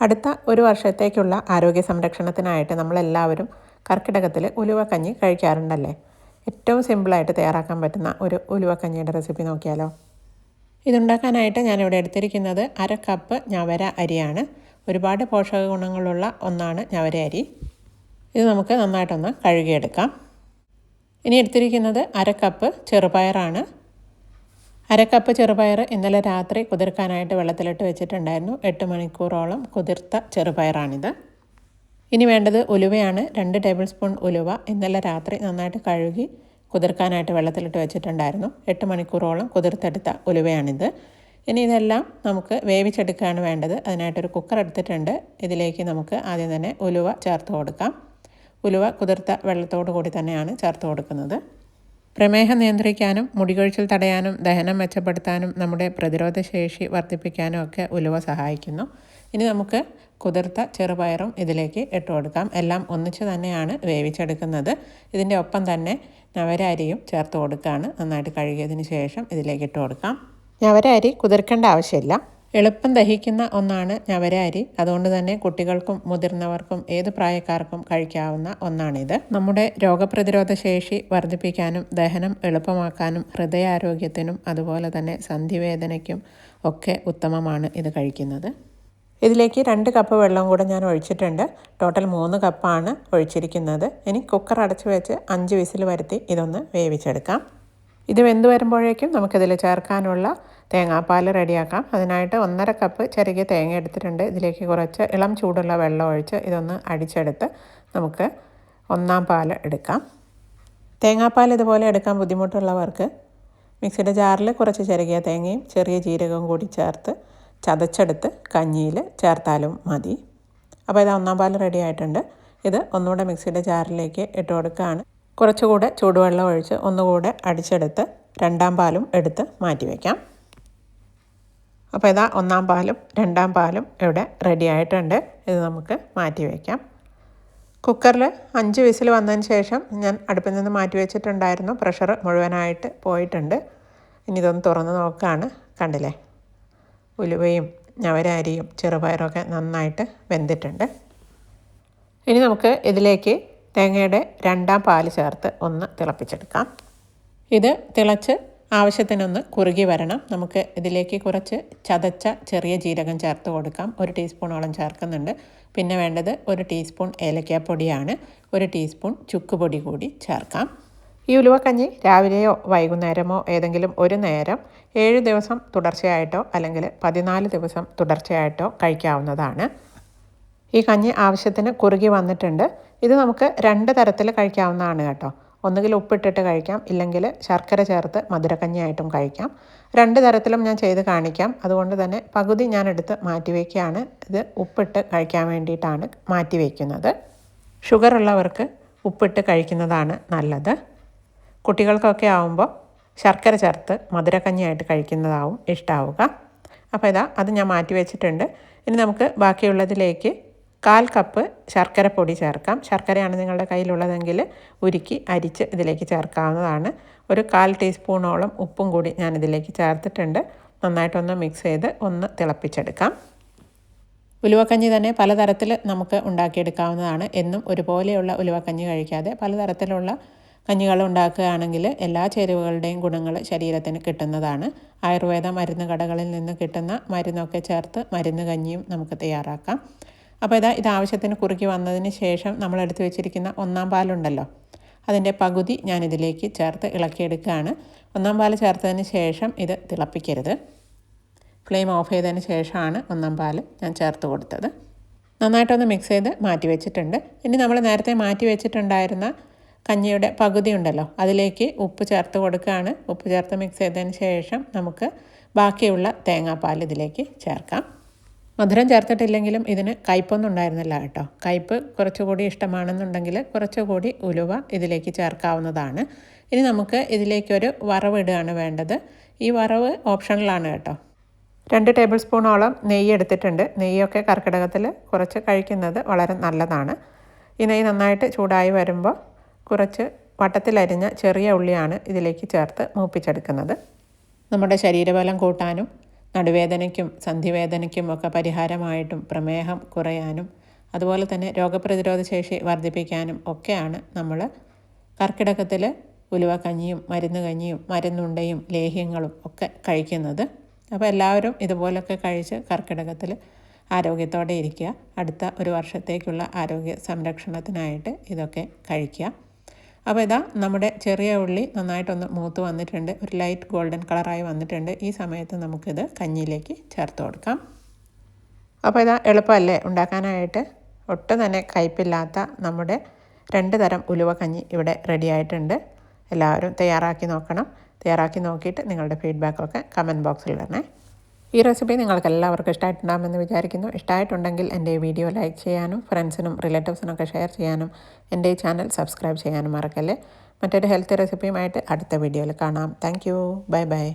അടുത്ത ഒരു വർഷത്തേക്കുള്ള ആരോഗ്യ സംരക്ഷണത്തിനായിട്ട് നമ്മളെല്ലാവരും കർക്കിടകത്തിൽ ഉലുവക്കഞ്ഞി കഴിക്കാറുണ്ടല്ലേ. ഏറ്റവും സിമ്പിളായിട്ട് തയ്യാറാക്കാൻ പറ്റുന്ന ഒരു ഉലുവക്കഞ്ഞിയുടെ റെസിപ്പി നോക്കിയാലോ. ഇതുണ്ടാക്കാനായിട്ട് ഞാനിവിടെ എടുത്തിരിക്കുന്നത് 1/2 കപ്പ് ഞവര അരിയാണ്. ഒരുപാട് പോഷക ഗുണങ്ങളുള്ള ഒന്നാണ് ഞവര അരി. ഇത് നമുക്ക് നന്നായിട്ടൊന്ന് കഴുകിയെടുക്കാം. ഇനി എടുത്തിരിക്കുന്നത് 1/2 കപ്പ് ചെറുപയറാണ്. 1/2 കപ്പ് ചെറുപയർ ഇന്നലെ രാത്രി കുതിർക്കാനായിട്ട് വെള്ളത്തിലിട്ട് വെച്ചിട്ടുണ്ടായിരുന്നു. 8 മണിക്കൂറോളം കുതിർത്ത ചെറുപയറാണിത്. ഇനി വേണ്ടത് ഉലുവയാണ്. 2 ടേബിൾ സ്പൂൺ ഉലുവ ഇന്നലെ രാത്രി നന്നായിട്ട് കഴുകി കുതിർക്കാനായിട്ട് വെള്ളത്തിലിട്ട് വെച്ചിട്ടുണ്ടായിരുന്നു. 8 മണിക്കൂറോളം കുതിർത്തെടുത്ത ഉലുവയാണിത്. ഇനി ഇതെല്ലാം നമുക്ക് വേവിച്ചെടുക്കുകയാണ് വേണ്ടത്. അതിനായിട്ടൊരു കുക്കർ എടുത്തിട്ടുണ്ട്. ഇതിലേക്ക് നമുക്ക് ആദ്യം തന്നെ ഉലുവ ചേർത്ത് കൊടുക്കാം. ഉലുവ കുതിർത്ത വെള്ളത്തോടു കൂടി തന്നെയാണ് ചേർത്ത് കൊടുക്കുന്നത്. പ്രമേഹം നിയന്ത്രിക്കാനും മുടികൊഴിച്ചിൽ തടയാനും ദഹനം മെച്ചപ്പെടുത്താനും നമ്മുടെ പ്രതിരോധ ശേഷി വർദ്ധിപ്പിക്കാനും ഒക്കെ ഉലുവ സഹായിക്കുന്നു. ഇനി നമുക്ക് കുതിർത്ത ചെറുപയറും ഇതിലേക്ക് ഇട്ട് കൊടുക്കാം. എല്ലാം ഒന്നിച്ച് തന്നെയാണ് വേവിച്ചെടുക്കുന്നത്. ഇതിൻ്റെ ഒപ്പം തന്നെ ഞവര അരിയും ചേർത്ത് കൊടുക്കുകയാണ്. നന്നായിട്ട് കഴുകിയതിന് ശേഷം ഇതിലേക്ക് ഇട്ട് കൊടുക്കാം. ഞവര അരി കുതിർക്കേണ്ട ആവശ്യമില്ല. എളുപ്പം ദഹിക്കുന്ന ഒന്നാണ് ഞവര അരി. അതുകൊണ്ട് തന്നെ കുട്ടികൾക്കും മുതിർന്നവർക്കും ഏത് പ്രായക്കാർക്കും കഴിക്കാവുന്ന ഒന്നാണിത്. നമ്മുടെ രോഗപ്രതിരോധ ശേഷി വർദ്ധിപ്പിക്കാനും ദഹനം എളുപ്പമാക്കാനും ഹൃദയാരോഗ്യത്തിനും അതുപോലെ തന്നെ സന്ധിവേദനയ്ക്കും ഒക്കെ ഉത്തമമാണ് ഇത് കഴിക്കുന്നത്. ഇതിലേക്ക് 2 കപ്പ് വെള്ളം കൂടെ ഞാൻ ഒഴിച്ചിട്ടുണ്ട്. ടോട്ടൽ 3 കപ്പാണ് ഒഴിച്ചിരിക്കുന്നത്. ഇനി കുക്കർ അടച്ച് വെച്ച് 5 വിസിൽ വരുത്തി ഇതൊന്ന് വേവിച്ചെടുക്കാം. ഇത് വെന്ത് വരുമ്പോഴേക്കും നമുക്കിതിൽ ചേർക്കാനുള്ള തേങ്ങാപ്പാൽ റെഡിയാക്കാം. അതിനായിട്ട് 1/2 കപ്പ് ചെറിയ തേങ്ങ എടുത്തിട്ടുണ്ട്. ഇതിലേക്ക് കുറച്ച് ഇളം ചൂടുള്ള വെള്ളം ഒഴിച്ച് ഇതൊന്ന് അടിച്ചെടുത്ത് നമുക്ക് 1/4 പാൽ എടുക്കാം. തേങ്ങാപ്പാൽ ഇതുപോലെ എടുക്കാൻ ബുദ്ധിമുട്ടുള്ളവർക്ക് മിക്സിയുടെ ജാറിൽ കുറച്ച് ചെറിയ തേങ്ങയും ചെറിയ ജീരകവും കൂടി ചേർത്ത് ചതച്ചെടുത്ത് കഞ്ഞിയിൽ ചേർത്താലും മതി. അപ്പോൾ ഇത് 1/4 പാൽ റെഡി ആയിട്ടുണ്ട്. ഇത് ഒന്നുകൂടെ മിക്സിയുടെ ജാറിലേക്ക് ഇട്ട് കൊടുക്കുകയാണ്. കുറച്ചുകൂടെ ചൂടുവെള്ളം ഒഴിച്ച് ഒന്നുകൂടെ അടിച്ചെടുത്ത് 2/2 പാലും എടുത്ത് മാറ്റി വയ്ക്കാം. അപ്പോൾ ഇതാ 1/4 പാലും 2/2 പാലും ഇവിടെ റെഡി ആയിട്ടുണ്ട്. ഇത് നമുക്ക് മാറ്റി വയ്ക്കാം. കുക്കറിൽ 5 വിസിൽ വന്നതിന് ശേഷം ഞാൻ അടുപ്പിൽ നിന്ന് മാറ്റി വെച്ചിട്ടുണ്ടായിരുന്നു. പ്രഷർ മുഴുവനായിട്ട് പോയിട്ടുണ്ട്. ഇനി ഇതൊന്ന് തുറന്ന് നോക്കുകയാണ്. കണ്ടില്ലേ, ഉലുവയും ഞവര അരിയും ചെറുപയറൊക്കെ നന്നായിട്ട് വെന്തിട്ടുണ്ട്. ഇനി നമുക്ക് ഇതിലേക്ക് തേങ്ങയുടെ 2/2 പാൽ ചേർത്ത് ഒന്ന് തിളപ്പിച്ചെടുക്കാം. ഇത് തിളച്ച് ആവശ്യത്തിനൊന്ന് കുറുകി വരണം. നമുക്ക് ഇതിലേക്ക് കുറച്ച് ചതച്ച ചെറിയ ജീരകം ചേർത്ത് കൊടുക്കാം. 1 ടീസ്പൂണോളം ചേർക്കുന്നുണ്ട്. പിന്നെ വേണ്ടത് 1 ടീസ്പൂൺ ഏലക്കാപ്പൊടിയാണ്. 1 ടീസ്പൂൺ ചുക്കുപൊടി കൂടി ചേർക്കാം. ഈ ഉലുവക്കഞ്ഞി രാവിലെയോ വൈകുന്നേരമോ ഏതെങ്കിലും ഒരു നേരം 7 ദിവസം തുടർച്ചയായിട്ടോ അല്ലെങ്കിൽ 14 ദിവസം തുടർച്ചയായിട്ടോ കഴിക്കാവുന്നതാണ്. ഈ കഞ്ഞി ആവശ്യത്തിന് കുറുകി വന്നിട്ടുണ്ട്. ഇത് നമുക്ക് 2 തരത്തിൽ കഴിക്കാവുന്നതാണ് കേട്ടോ. ഒന്നുകിൽ ഉപ്പിട്ടിട്ട് കഴിക്കാം, ഇല്ലെങ്കിൽ ശർക്കര ചേർത്ത് മധുരക്കഞ്ഞിയായിട്ടും കഴിക്കാം. 2 തരത്തിലും ഞാൻ ചെയ്ത് കാണിക്കാം. അതുകൊണ്ട് തന്നെ പകുതി ഞാൻ എടുത്ത് മാറ്റി വയ്ക്കുകയാണ്. ഇത് ഉപ്പിട്ട് കഴിക്കാൻ വേണ്ടിയിട്ടാണ് മാറ്റി വയ്ക്കുന്നത്. ഷുഗർ ഉള്ളവർക്ക് ഉപ്പിട്ട് കഴിക്കുന്നതാണ് നല്ലത്. കുട്ടികൾക്കൊക്കെ ആവുമ്പോൾ ശർക്കര ചേർത്ത് മധുരക്കഞ്ഞിയായിട്ട് കഴിക്കുന്നതാവും ഇഷ്ടമാവുക. അപ്പോൾ അത് ഞാൻ മാറ്റി വെച്ചിട്ടുണ്ട്. ഇനി നമുക്ക് ബാക്കിയുള്ളതിലേക്ക് 1/4 കപ്പ് ശർക്കരപ്പൊടി ചേർക്കാം. ശർക്കരയാണ് നിങ്ങളുടെ കയ്യിലുള്ളതെങ്കിൽ ഉരുക്കി അരിച്ച് ഇതിലേക്ക് ചേർക്കാവുന്നതാണ്. ഒരു 1/4 ടീസ്പൂണോളം ഉപ്പും കൂടി ഞാനിതിലേക്ക് ചേർത്തിട്ടുണ്ട്. നന്നായിട്ടൊന്ന് മിക്സ് ചെയ്ത് ഒന്ന് തിളപ്പിച്ചെടുക്കാം. ഉലുവക്കഞ്ഞി തന്നെ പലതരത്തിൽ നമുക്ക് ഉണ്ടാക്കിയെടുക്കാവുന്നതാണ്. എന്നും ഒരുപോലെയുള്ള ഉലുവക്കഞ്ഞി കഴിക്കാതെ പലതരത്തിലുള്ള കഞ്ഞികൾ ഉണ്ടാക്കുകയാണെങ്കിൽ എല്ലാ ചേരുവകളുടെയും ഗുണങ്ങൾ ശരീരത്തിന് കിട്ടുന്നതാണ്. ആയുർവേദ മരുന്ന് കടകളിൽ നിന്ന് കിട്ടുന്ന മരുന്നൊക്കെ ചേർത്ത് മരുന്ന് കഞ്ഞിയും നമുക്ക് തയ്യാറാക്കാം. അപ്പോൾ ഇത് ആവശ്യത്തിന് കുറുക്കി വന്നതിന് ശേഷം നമ്മൾ എടുത്തു വെച്ചിരിക്കുന്ന 1/4 പാലുണ്ടല്ലോ, അതിൻ്റെ പകുതി ഞാനിതിലേക്ക് ചേർത്ത് ഇളക്കിയെടുക്കുകയാണ്. 1/4 പാൽ ചേർത്തതിന് ശേഷം ഇത് തിളപ്പിക്കരുത്. ഫ്ലെയിം ഓഫ് ചെയ്തതിന് ശേഷമാണ് 1/4 പാൽ ഞാൻ ചേർത്ത് കൊടുത്തത്. നന്നായിട്ടൊന്ന് മിക്സ് ചെയ്ത് മാറ്റി വെച്ചിട്ടുണ്ട്. ഇനി നമ്മൾ നേരത്തെ മാറ്റി വെച്ചിട്ടുണ്ടായിരുന്ന കഞ്ഞിയുടെ പകുതി ഉണ്ടല്ലോ, അതിലേക്ക് ഉപ്പ് ചേർത്ത് കൊടുക്കുകയാണ്. ഉപ്പ് ചേർത്ത് മിക്സ് ചെയ്തതിന് ശേഷം നമുക്ക് ബാക്കിയുള്ള തേങ്ങാപ്പാൽ ഇതിലേക്ക് ചേർക്കാം. മധുരം ചേർത്തിട്ടില്ലെങ്കിലും ഇതിന് കയ്പൊന്നും ഉണ്ടായിരുന്നില്ല കേട്ടോ. കയ്പ് കുറച്ചുകൂടി ഇഷ്ടമാണെന്നുണ്ടെങ്കിൽ കുറച്ചുകൂടി ഉലുവ ഇതിലേക്ക് ചേർക്കാവുന്നതാണ്. ഇനി നമുക്ക് ഇതിലേക്കൊരു വറവ് ഇടുകയാണ് വേണ്ടത്. ഈ വറവ് ഓപ്ഷണലാണ് കേട്ടോ. 2 ടേബിൾ സ്പൂണോളം നെയ്യ് എടുത്തിട്ടുണ്ട്. നെയ്യൊക്കെ കർക്കിടകത്തിൽ കുറച്ച് കഴിക്കുന്നത് വളരെ നല്ലതാണ്. ഈ നെയ്യ് നന്നായിട്ട് ചൂടായി വരുമ്പോൾ കുറച്ച് വട്ടത്തിലരിഞ്ഞ ചെറിയ ഉള്ളിയാണ് ഇതിലേക്ക് ചേർത്ത് മൂപ്പിച്ചെടുക്കുന്നത്. നമ്മുടെ ശരീരബലം കൂട്ടാനും നടുവേദനയ്ക്കും സന്ധിവേദനയ്ക്കും ഒക്കെ പരിഹാരമായിട്ടും പ്രമേഹം കുറയാനും അതുപോലെ തന്നെ രോഗപ്രതിരോധ ശേഷി വർദ്ധിപ്പിക്കാനും ഒക്കെയാണ് നമ്മൾ കർക്കിടകത്തിൽ ഉലുവക്കഞ്ഞിയും മരുന്ന് കഞ്ഞിയും മരുന്നുണ്ടയും ലേഹ്യങ്ങളും ഒക്കെ കഴിക്കുന്നത്. അപ്പോൾ എല്ലാവരും ഇതുപോലൊക്കെ കഴിച്ച് കർക്കിടകത്തിൽ ആരോഗ്യത്തോടെ ഇരിക്കുക. അടുത്ത ഒരു വർഷത്തേക്കുള്ള ആരോഗ്യ സംരക്ഷണത്തിനായിട്ട് ഇതൊക്കെ കഴിക്കുക. അപ്പോൾ ഇതാ നമ്മുടെ ചെറിയ ഉള്ളി നന്നായിട്ടൊന്ന് മൂത്ത് വന്നിട്ടുണ്ട്, ഒരു ലൈറ്റ് ഗോൾഡൻ കളറായി വന്നിട്ടുണ്ട്. ഈ സമയത്ത് നമുക്കിത് കഞ്ഞിയിലേക്ക് ചേർത്ത് കൊടുക്കാം. അപ്പോൾ ഇതാ എളുപ്പമല്ലേ ഉണ്ടാക്കാനായിട്ട്. ഒട്ടും തന്നെ കയ്പില്ലാത്ത നമ്മുടെ 2 തരം ഉലുവക്കഞ്ഞി ഇവിടെ റെഡി ആയിട്ടുണ്ട്. എല്ലാവരും തയ്യാറാക്കി നോക്കണം. തയ്യാറാക്കി നോക്കിയിട്ട് നിങ്ങളുടെ ഫീഡ്ബാക്കൊക്കെ കമൻറ്റ് ബോക്സിൽ ഇടണേ. ഈ റെസിപ്പി നിങ്ങൾക്ക് എല്ലാവർക്കും ഇഷ്ടമായിട്ടുണ്ടാകുമെന്ന് വിചാരിക്കുന്നു. ഇഷ്ടമായിട്ടുണ്ടെങ്കിൽ എൻ്റെ ഈ വീഡിയോ ലൈക്ക് ചെയ്യാനും ഫ്രണ്ട്സിനും റിലേറ്റീവ്സിനൊക്കെ ഷെയർ ചെയ്യാനും എൻ്റെ ഈ ചാനൽ സബ്സ്ക്രൈബ് ചെയ്യാനും മറക്കല്ലേ. മറ്റൊരു ഹെൽത്തി റെസിപ്പിയുമായിട്ട് അടുത്ത വീഡിയോയിൽ കാണാം. Thank you. Bye bye.